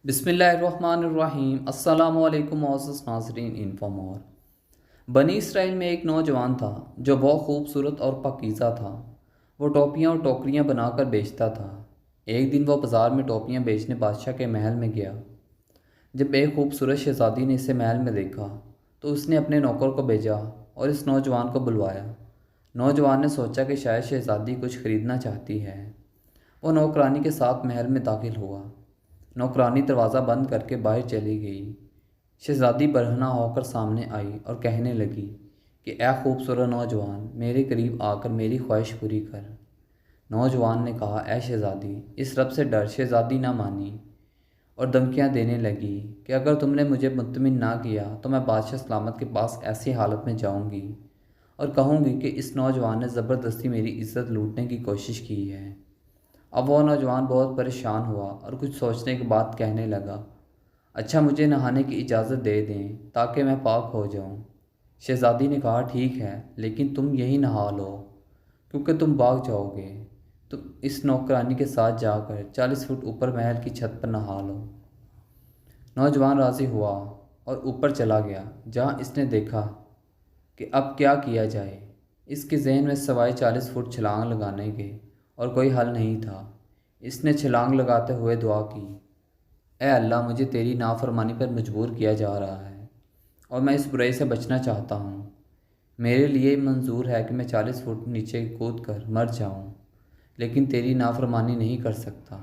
بسم اللہ الرحمن الرحیم۔ السلام علیکم معزز ناظرین، انفامور۔ بنی اسرائیل میں ایک نوجوان تھا جو بہت خوبصورت اور پاکیزہ تھا۔ وہ ٹوپیاں اور ٹوکریاں بنا کر بیچتا تھا۔ ایک دن وہ بازار میں ٹوپیاں بیچنے بادشاہ کے محل میں گیا۔ جب ایک خوبصورت شہزادی نے اسے محل میں دیکھا تو اس نے اپنے نوکر کو بھیجا اور اس نوجوان کو بلوایا۔ نوجوان نے سوچا کہ شاید شہزادی کچھ خریدنا چاہتی ہے۔ وہ نوکرانی کے ساتھ محل میں داخل ہوا۔ نوکرانی دروازہ بند کر کے باہر چلی گئی۔ شہزادی برہنہ ہو کر سامنے آئی اور کہنے لگی کہ اے خوبصورت نوجوان، میرے قریب آ کر میری خواہش پوری کر۔ نوجوان نے کہا، اے شہزادی، اس رب سے ڈر۔ شہزادی نہ مانی اور دھمکیاں دینے لگی کہ اگر تم نے مجھے مطمئن نہ کیا تو میں بادشاہ سلامت کے پاس ایسی حالت میں جاؤں گی اور کہوں گی کہ اس نوجوان نے زبردستی میری عزت لوٹنے کی کوشش کی ہے۔ اب وہ نوجوان بہت پریشان ہوا اور کچھ سوچنے کے بعد کہنے لگا، اچھا مجھے نہانے کی اجازت دے دیں تاکہ میں پاک ہو جاؤں۔ شہزادی نے کہا، ٹھیک ہے، لیکن تم یہی نہا لو کیونکہ تم بھاگ جاؤ گے۔ تم اس نوکرانی کے ساتھ جا کر 40 فٹ اوپر محل کی چھت پر نہا لو۔ نوجوان راضی ہوا اور اوپر چلا گیا، جہاں اس نے دیکھا کہ اب کیا کیا جائے۔ اس کے ذہن میں سوائے 40 فٹ چھلانگ لگانے کے اور کوئی حل نہیں تھا۔ اس نے چھلانگ لگاتے ہوئے دعا کی، اے اللہ، مجھے تیری نافرمانی پر مجبور کیا جا رہا ہے اور میں اس برائی سے بچنا چاہتا ہوں۔ میرے لیے منظور ہے کہ میں 40 فٹ نیچے کود کر مر جاؤں، لیکن تیری نافرمانی نہیں کر سکتا۔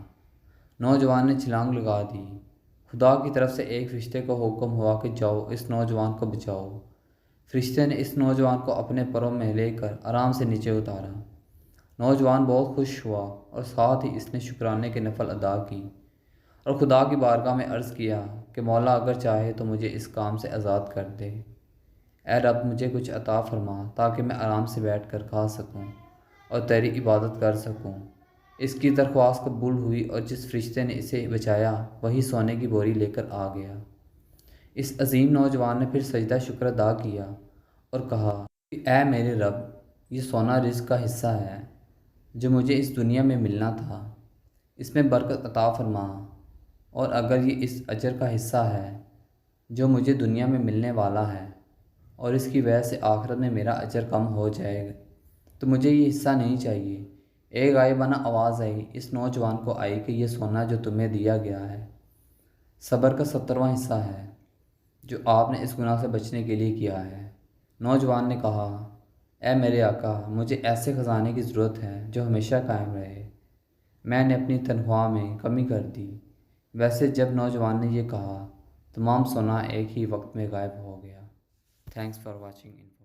نوجوان نے چھلانگ لگا دی۔ خدا کی طرف سے ایک فرشتے کو حکم ہوا کہ جاؤ اس نوجوان کو بچاؤ۔ فرشتے نے اس نوجوان کو اپنے پروں میں لے کر آرام سے نیچے اتارا۔ نوجوان بہت خوش ہوا اور ساتھ ہی اس نے شکرانے کے نفل ادا کی اور خدا کی بارگاہ میں عرض کیا کہ مولا، اگر چاہے تو مجھے اس کام سے آزاد کر دے۔ اے رب، مجھے کچھ عطا فرما تاکہ میں آرام سے بیٹھ کر کھا سکوں اور تیری عبادت کر سکوں۔ اس کی درخواست قبول ہوئی اور جس فرشتے نے اسے بچایا وہی سونے کی بوری لے کر آ گیا۔ اس عظیم نوجوان نے پھر سجدہ شکر ادا کیا اور کہا کہ اے میرے رب، یہ سونا رزق کا حصہ ہے جو مجھے اس دنیا میں ملنا تھا۔ اس میں برکت عطا فرما، اور اگر یہ اس اجر کا حصہ ہے جو مجھے دنیا میں ملنے والا ہے اور اس کی وجہ سے آخرت میں میرا اجر کم ہو جائے گا تو مجھے یہ حصہ نہیں چاہیے۔ ایک غائبانہ آواز آئی، اس نوجوان کو آئی کہ یہ سونا جو تمہیں دیا گیا ہے صبر کا 70واں حصہ ہے جو آپ نے اس گناہ سے بچنے کے لیے کیا ہے۔ نوجوان نے کہا، اے میرے آقا، مجھے ایسے خزانے کی ضرورت ہے جو ہمیشہ قائم رہے۔ میں نے اپنی تنخواہ میں کمی کر دی۔ ویسے جب نوجوان نے یہ کہا، تمام سونا ایک ہی وقت میں غائب ہو گیا۔ Thanks for watching.